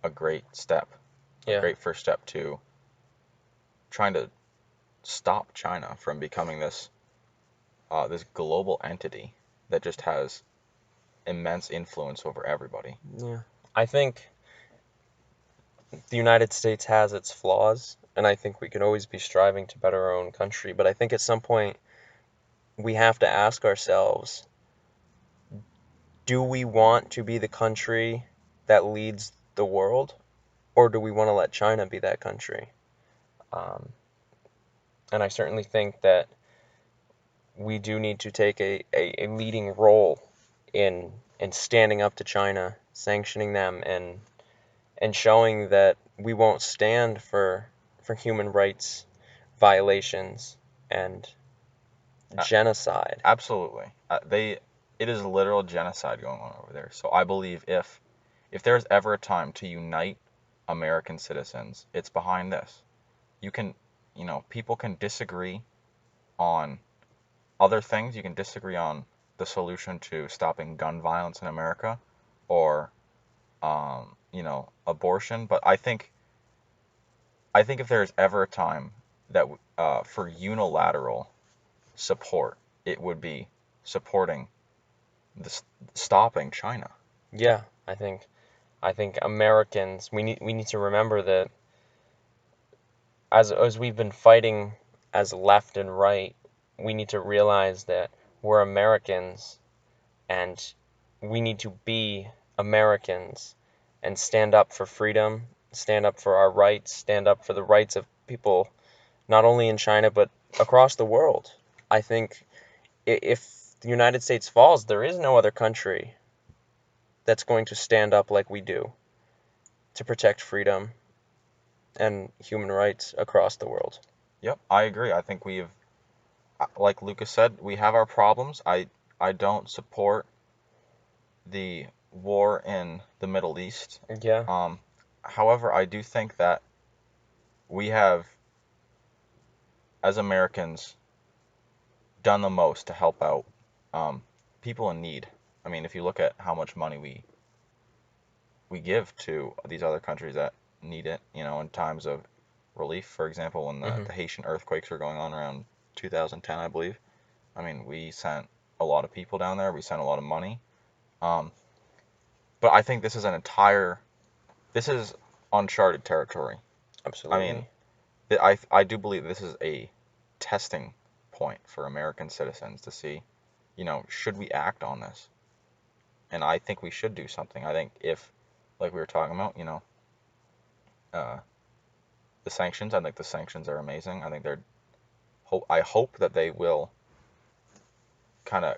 a great step a Yeah. great first step to trying to stop China from becoming this global entity that just has immense influence over everybody. Yeah. I think the United States has its flaws, and I think we can always be striving to better our own country. But I think at some point we have to ask ourselves, do we want to be the country that leads the world, or do we want to let China be that country? Um, and I certainly think that we do need to take a leading role in standing up to China, sanctioning them, and showing that we won't stand for human rights violations and Uh, genocide. Absolutely. It is literal genocide going on over there. So I believe if there's ever a time to unite American citizens, it's behind this. You can, people can disagree on other things. You can disagree on the solution to stopping gun violence in America or, abortion. But I think if there's ever a time that for unilateral support, it would be supporting the stopping China. Yeah, I think Americans, we need to remember that as we've been fighting as left and right, we need to realize that we're Americans and we need to be Americans and stand up for freedom, stand up for our rights, stand up for the rights of people not only in China but across the world. I think if the United States falls, there is no other country that's going to stand up like we do to protect freedom and human rights across the world. Yep, I agree. I think like Lucas said, we have our problems. I don't support the war in the Middle East. Yeah, Um, However, I do think that we have, as Americans, done the most to help out um, people in need. I mean, if you look at how much money we give to these other countries that need it, in times of relief. For example, when the, hmm, the Haitian earthquakes were going on around 2010, I believe. I mean, we sent a lot of people down there. We sent a lot of money. Um, but I think this is uncharted territory. I mean, absolutely. I do believe this is a testing point for American citizens to see, should we act on this? And I think we should do something. I think if, like we were talking about, uh, the sanctions, I think the sanctions are amazing. I think I hope that they will kind of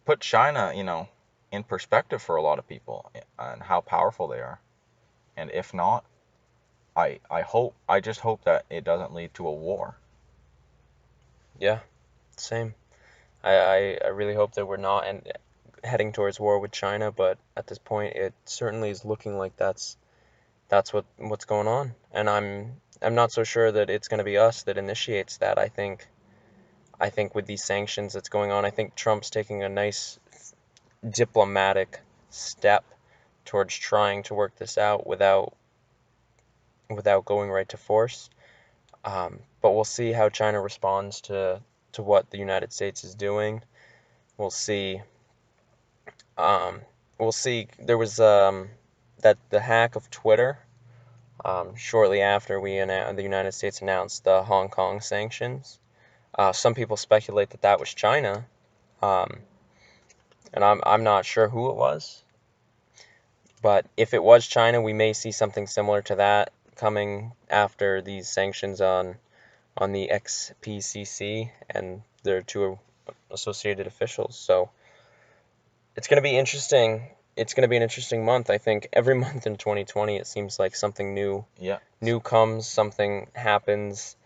put China, in perspective for a lot of people and how powerful they are. And if not, I just hope that it doesn't lead to a war. Yeah, same. I really hope that we're not heading towards war with China, but at this point, it certainly is looking like that's what's going on, and I'm not so sure that it's going to be us that initiates that. I think with these sanctions that's going on, I think Trump's taking a nice diplomatic step towards trying to work this out without going right to force. But we'll see how China responds to what the United States is doing. We'll see. Um, we'll see. There was that the hack of Twitter. Shortly after the United States announced the Hong Kong sanctions, some people speculate that that was China, um, and I'm not sure who it was. But if it was China, we may see something similar to that coming after these sanctions on the XPCC and their two associated officials. So it's going to be interesting. It's going to be an interesting month. I think every month in 2020, it seems like something Yeah, new comes, something happens.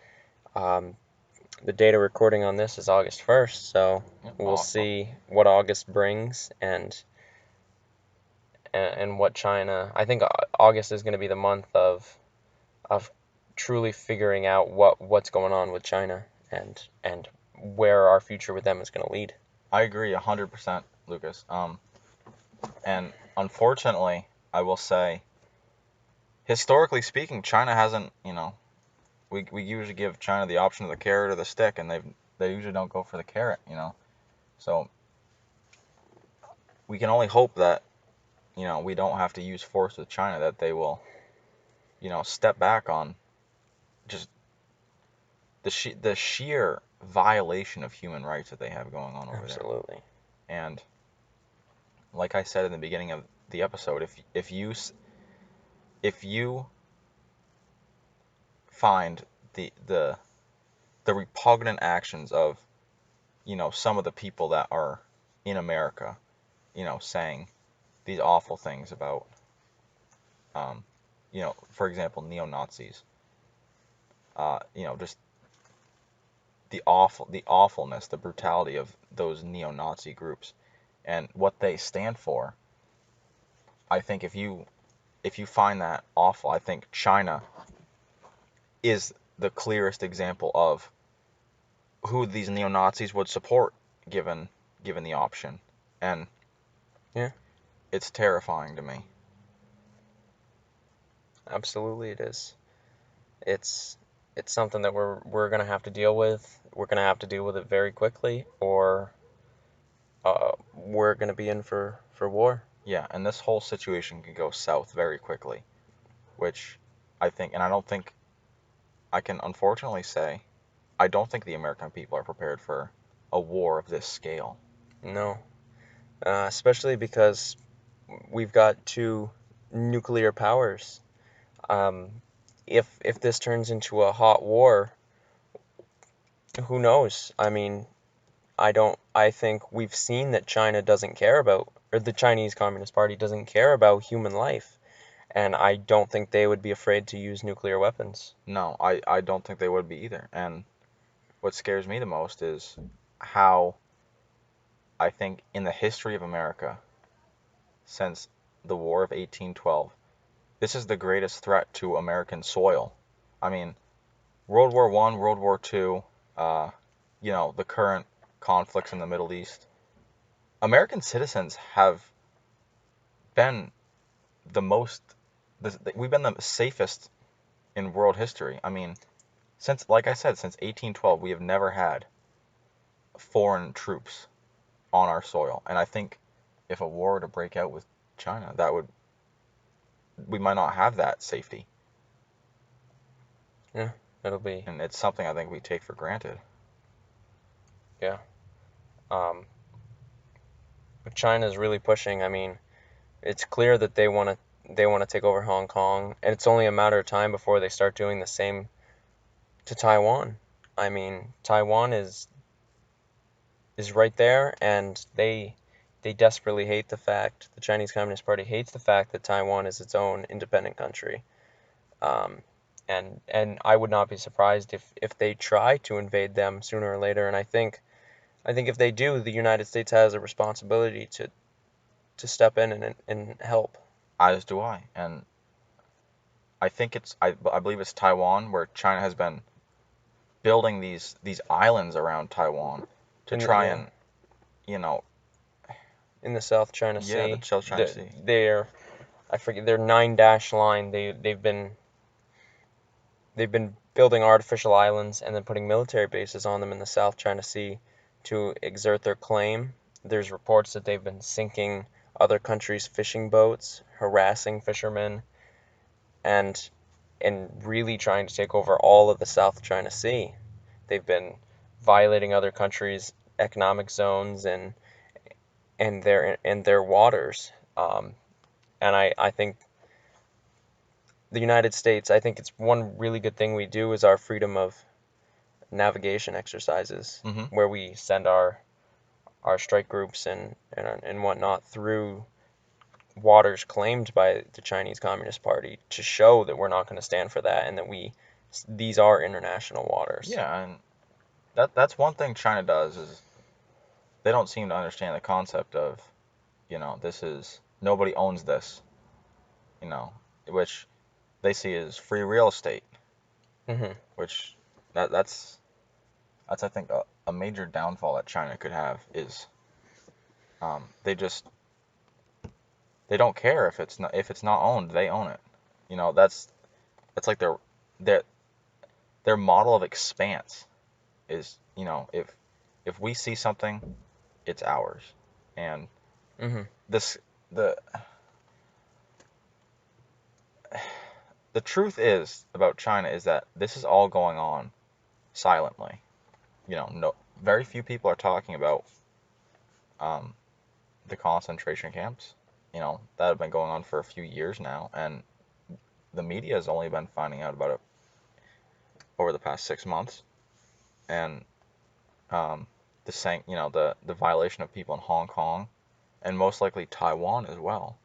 Um, the date of recording on this is August 1st, so yeah, we'll awesome. see what August brings and what China. I think August is going to be the month of truly figuring out what's going on with China and where our future with them is going to lead. I agree 100%, Lucas. And unfortunately, I will say historically speaking, China hasn't, we usually give China the option of the carrot or the stick, and they usually don't go for the carrot. So we can only hope that, we don't have to use force with China, that they will, step back on just the sheer violation of human rights that they have going on over there. Absolutely. And like I said in the beginning of the episode, if you find the repugnant actions of, some of the people that are in America, saying these awful things about, for example, neo-Nazis, just the awfulness, the brutality of those neo-Nazi groups and what they stand for. I think if you find that awful, I think China is the clearest example of who these neo-Nazis would support given the option. And Yeah, it's terrifying to me. absolutely it is. It's it's something that we're gonna have to deal with. We're gonna have to deal with it very quickly, or we're gonna be in for war. Yeah, and this whole situation can go south very quickly, which I think, and I don't think I can unfortunately say, I don't think the American people are prepared for a war of this scale. No, especially because we've got two nuclear powers. Um, if this turns into a hot war, who knows? I mean, I think we've seen that China doesn't care about, or the Chinese Communist Party doesn't care about human life, and I don't think they would be afraid to use nuclear weapons. No, I don't think they would be either. And what scares me the most is how I think in the history of America, since the War of 1812, this is the greatest threat to American soil. I mean, World War One, World War Two, the current conflicts in the Middle East. American citizens have been the most, we've been the safest in world history. I mean, like I said, since 1812, we have never had foreign troops on our soil. And I think if a war were to break out with China, we might not have that safety. Yeah, it'll be, And it's something I think we take for granted. yeah. Um, but China's really pushing. I mean, it's clear that they want to take over Hong Kong, and it's only a matter of time before they start doing the same to Taiwan. I mean, Taiwan is right there, and they desperately hate the fact, the Chinese Communist Party hates the fact that Taiwan is its own independent country. Um, and I would not be surprised if they try to invade them sooner or later. And I think if they do, the United States has a responsibility to step in and help. As do I. And I think I believe it's Taiwan where China has been building these islands around Taiwan to In try yeah, and, you know, in the South China yeah, the Sea, South China Sea. they're I forget their 9 dash line. They've been building artificial islands and then putting military bases on them in the South China Sea to exert their claim. There's reports that they've been sinking other countries' fishing boats, harassing fishermen, and really trying to take over all of the South China Sea. They've been violating other countries' economic zones and their waters. And I think the United States, I think it's one really good thing we do is our freedom of navigation exercises, Hmm. where we send our strike groups and whatnot through waters claimed by the Chinese Communist Party to show that we're not going to stand for that and that these are international waters. Yeah, and that's one thing China does is they don't seem to understand the concept of, this is nobody owns this, you know, which they see as free real estate, Hmm. which that's I think a major downfall that China could have is they don't care if it's not owned, they own it. You know, that's like their their model of expanse is, you know, if we see something, it's ours. And Hmm. this the the truth is about China is that this is all going on silently. You know, no, very few people are talking about um, the concentration camps. You know, that have been going on for a few years now, and the media has only been finding out about it over the past 6 months. And um, you know, the violation of people in Hong Kong and most likely Taiwan as well.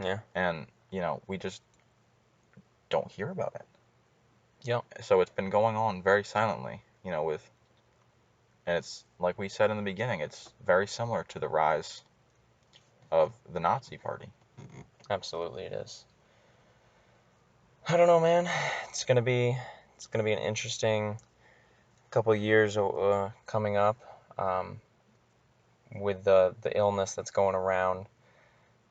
Yeah. And you know, we just don't hear about it. Yep. So it's been going on very silently. You know, and it's like we said in the beginning, it's very similar to the rise of the Nazi Party. Absolutely, it is. I don't know, man. It's gonna be it's gonna be an interesting couple of years coming up, with the illness that's going around.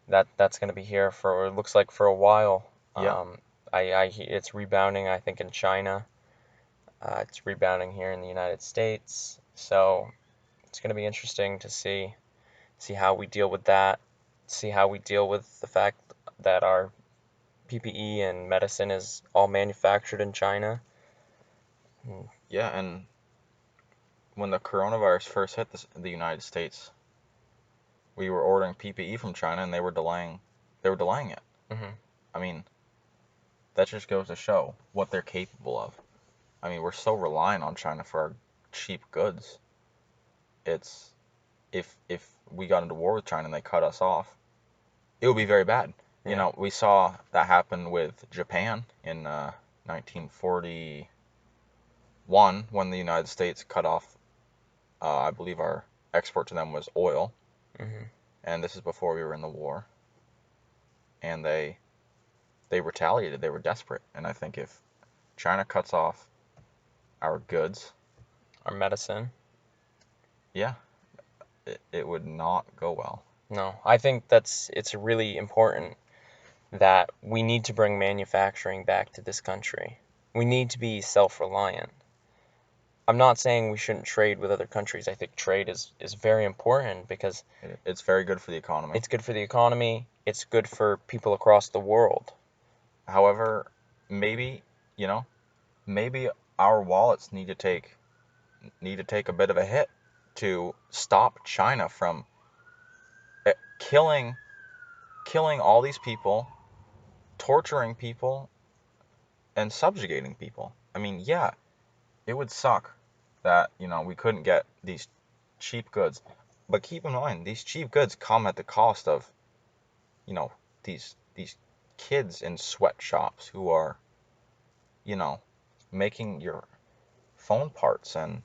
That's gonna be here for, it looks like, for a while. Yeah, It's rebounding, I think, in China. It's rebounding here in the United States. So it's gonna be interesting to see how we deal with that. See how we deal with the fact that our PPE and medicine is all manufactured in China. Mm. yeah, and when the coronavirus first hit the United States, we were ordering PPE from China and they were delaying it. Hmm. I mean, that just goes to show what they're capable of. I mean, we're so reliant on China for our cheap goods. It's if we got into war with China and they cut us off, it would be very bad. You Yeah. know, we saw that happen with Japan in 1941 when the United States cut off, I believe our export to them was oil, Hmm. and this is before we were in the war, and they retaliated. They were desperate, and I think if China cuts off our goods, Our medicine. yeah, it would not go well. No, I think it's really important that we need to bring manufacturing back to this country. We need to be self-reliant. I'm not saying we shouldn't trade with other countries. I think trade is very important because It's very good for the economy. it's good for the economy, it's good for people across the world. However, maybe, you know, maybe our wallets need to take a bit of a hit to stop China from killing all these people, torturing people, and subjugating people. I mean, yeah, it would suck that, you know, we couldn't get these cheap goods. But keep in mind, these cheap goods come at the cost of, you know, these kids in sweatshops who are, you know, making your phone parts and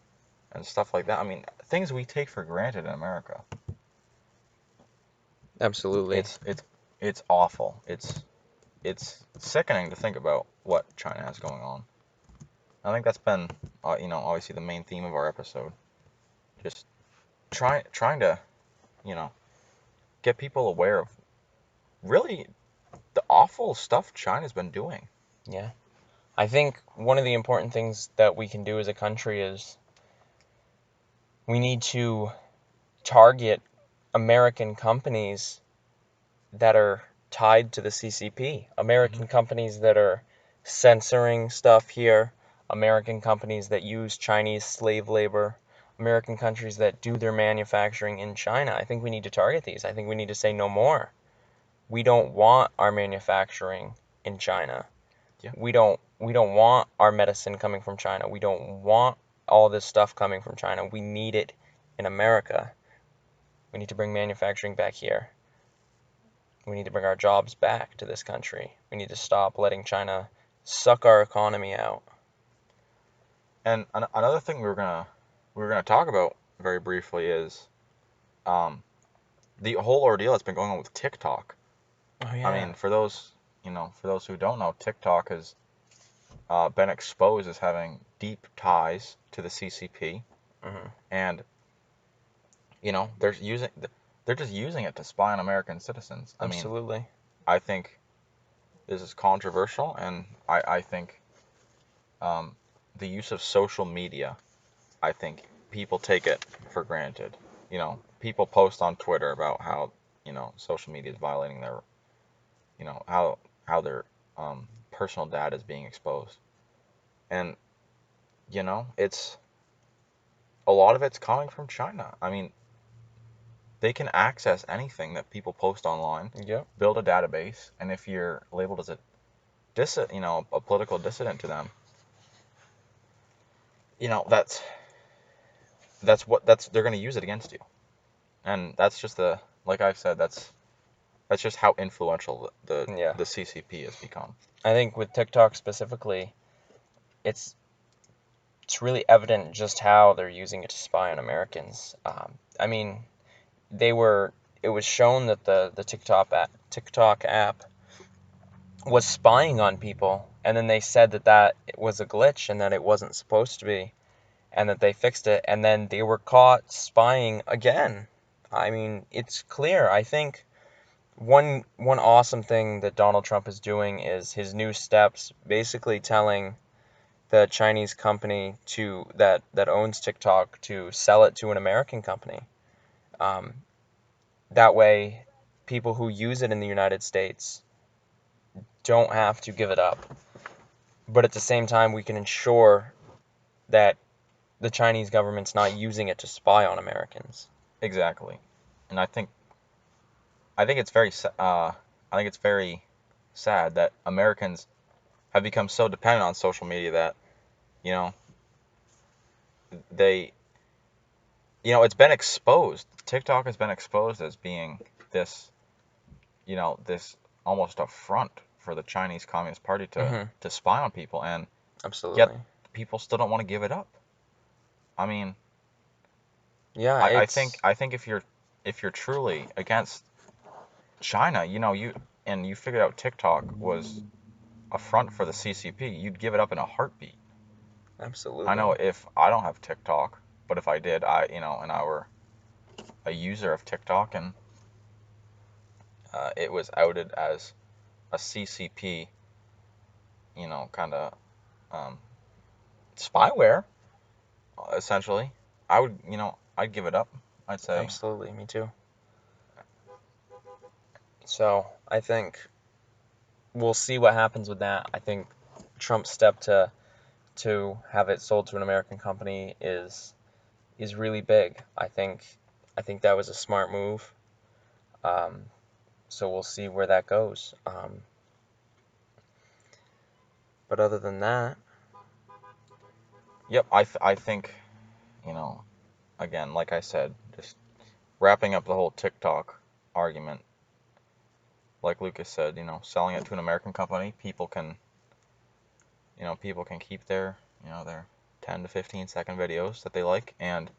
stuff like that. I mean, things we take for granted in America. Absolutely. It's it's awful. It's sickening to think about what China has going on. I think that's been, you know, obviously the main theme of our episode. Just trying to, you know, get people aware of really the awful stuff China's been doing. Yeah. I think one of the important things that we can do as a country is we need to target American companies that are tied to the CCP, Hmm. American companies that are censoring stuff here, American companies that use Chinese slave labor, American countries that do their manufacturing in China. I think we need to target these. I think we need to say no more. We don't want our manufacturing in China. Yeah. We don't want our medicine coming from China. We don't want all this stuff coming from China. We need it in America. We need to bring manufacturing back here. We need to bring our jobs back to this country. We need to stop letting China suck our economy out. And another thing we were gonna talk about very briefly is um, the whole ordeal that's been going on with TikTok. Oh I yeah. mean, for those, you know, for those who don't know, TikTok has been exposed as having deep ties to the CCP, Hmm. and you know, they're just using it to spy on American citizens. I mean, Absolutely. I think is controversial, and I think the use of social media, I think people take it for granted. People post on Twitter about how, social media is violating their, how their personal data is being exposed. And, it's a lot of it's coming from China. I mean, they can access anything that people post online, Yep. build a database, and if you're labeled as a political dissident to them, that's they're going to use it against you. And that's just like I've said, that's just how influential Yeah. the CCP has become. I think with TikTok specifically, it's it's really evident just how they're using it to spy on Americans. I mean, it was shown that the TikTok app was spying on people, and then they said that was a glitch and that it wasn't supposed to be, and that they fixed it, and then they were caught spying again. I mean, it's clear. I think one awesome thing that Donald Trump is doing is his new steps, basically telling the Chinese company that owns TikTok to sell it to an American company. Um, that way, people who use it in the United States don't have to give it up. But at the same time, we can ensure that the Chinese government's not using it to spy on Americans. Exactly. And I think it's very sad that Americans have become so dependent on social media that, you know, they, it's been exposed. TikTok has been exposed as being this, this almost a front for the Chinese Communist Party Mm-hmm. to spy on people, and yet Absolutely. people still don't want to give it up. I mean, Yeah, I think if you're truly against China, and you figured out TikTok was a front for the CCP, you'd give it up in a heartbeat. I absolutely. know if I don't have TikTok, but if I did, and I were a user of TikTok, and it was outed as a CCP, kind of um, spyware, essentially, I'd give it up. I'd say, Absolutely, me too. So I think we'll see what happens with that. I think Trump's step to have it sold to an American company is really big. I think that was a smart move. Um, so we'll see where that goes. But other than that, yep, I think, you know, again, like I said, just wrapping up the whole TikTok argument, like Lucas said, selling it to an American company, people can keep their 10 to 15-second videos that they like, and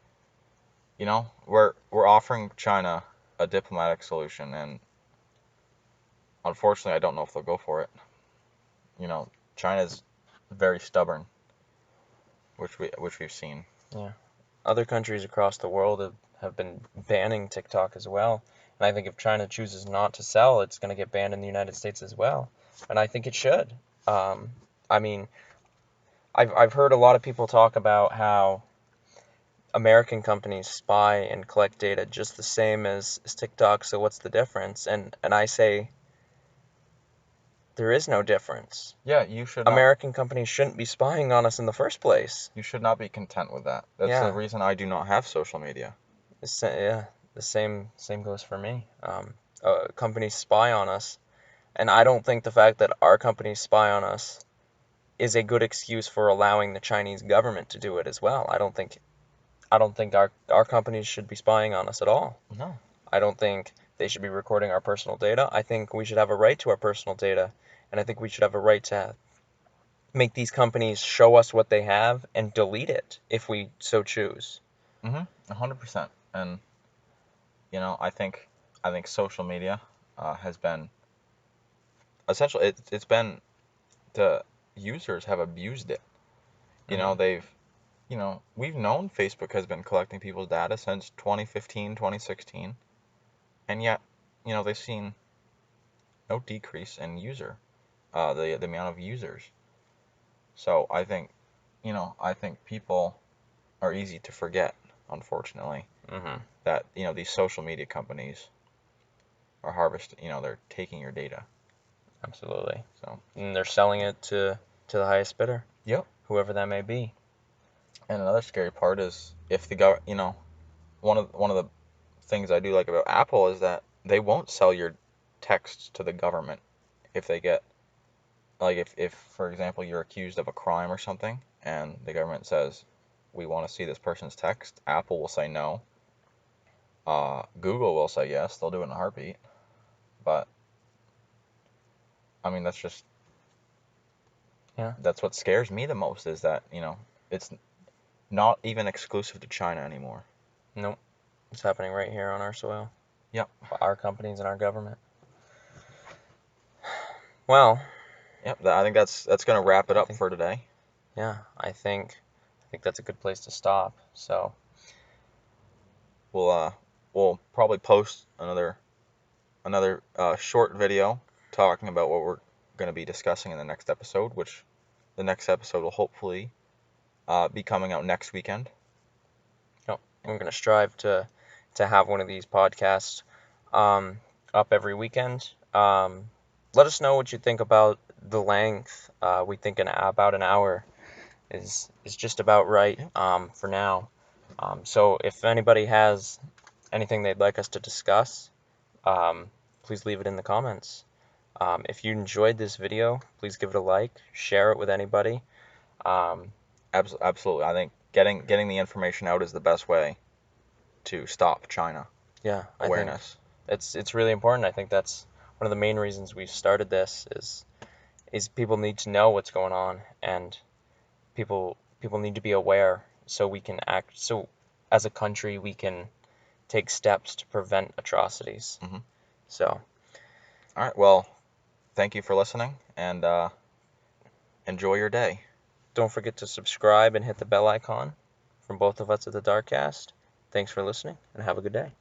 we're offering China a diplomatic solution, and unfortunately, I don't know if they'll go for it. China's very stubborn, which we've seen. yeah, other countries across the world have been banning TikTok as well. And I think if China chooses not to sell, it's going to get banned in the United States as well. And I think it should. Um, I mean, I've heard a lot of people talk about how American companies spy and collect data just the same as TikTok, so what's the difference? And I say there is no difference. Yeah, American companies shouldn't be spying on us in the first place. you should not be content with that. That's the Yeah, reason I do not have social media. yeah, the same goes for me. Companies spy on us, and I don't think the fact that our companies spy on us is a good excuse for allowing the Chinese government to do it as well. I don't think our companies should be spying on us at all. No. I don't think they should be recording our personal data. I think we should have a right to our personal data, and I think we should have a right to make these companies show us what they have and delete it if we so choose. 100%. And I think social media has been essentially it's been the users have abused it. Hmm. They've we've known Facebook has been collecting people's data since 2015, 2016, and yet they've seen no decrease in user. the amount of users. So I think, I think people are easy to forget, unfortunately, Mm-hmm. that, these social media companies are harvesting, they're taking your data. Absolutely. So, And they're selling it to the highest bidder, yep. whoever that may be. And another scary part is if one of the things I do like about Apple is that they won't sell your texts to the government if they get, like, if for example you're accused of a crime or something and the government says we want to see this person's text. Apple will say no. Google will say yes. They'll do it in a heartbeat. But I mean, Yeah. that's what scares me the most is that, it's not even exclusive to China anymore. Nope. It's happening right here on our soil. Yep. By our companies and our government. Well, Yep. I think that's gonna wrap it I up think for today. yeah, I think that's a good place to stop. So, We'll probably post another short video talking about what we're gonna be discussing in the next episode, which the next episode will hopefully be coming out next weekend. you know, I'm gonna strive to have one of these podcasts um, up every weekend. Let us know what you think about the length. We think about an hour is just about right for now. So if anybody has anything they'd like us to discuss, um, please leave it in the comments. If you enjoyed this video, please give it a like, share it with anybody. Um, Absolutely. I think getting the information out is the best way to stop China yeah, I think awareness. it's really important. I think that's one of the main reasons we started this is people need to know what's going on, and people need to be aware so we can act. So as a country, we can take steps to prevent atrocities. Hmm. So All right. Well, thank you for listening, and enjoy your day. don't forget to subscribe and hit the bell icon from both of us at the Darkcast. Thanks for listening, and have a good day.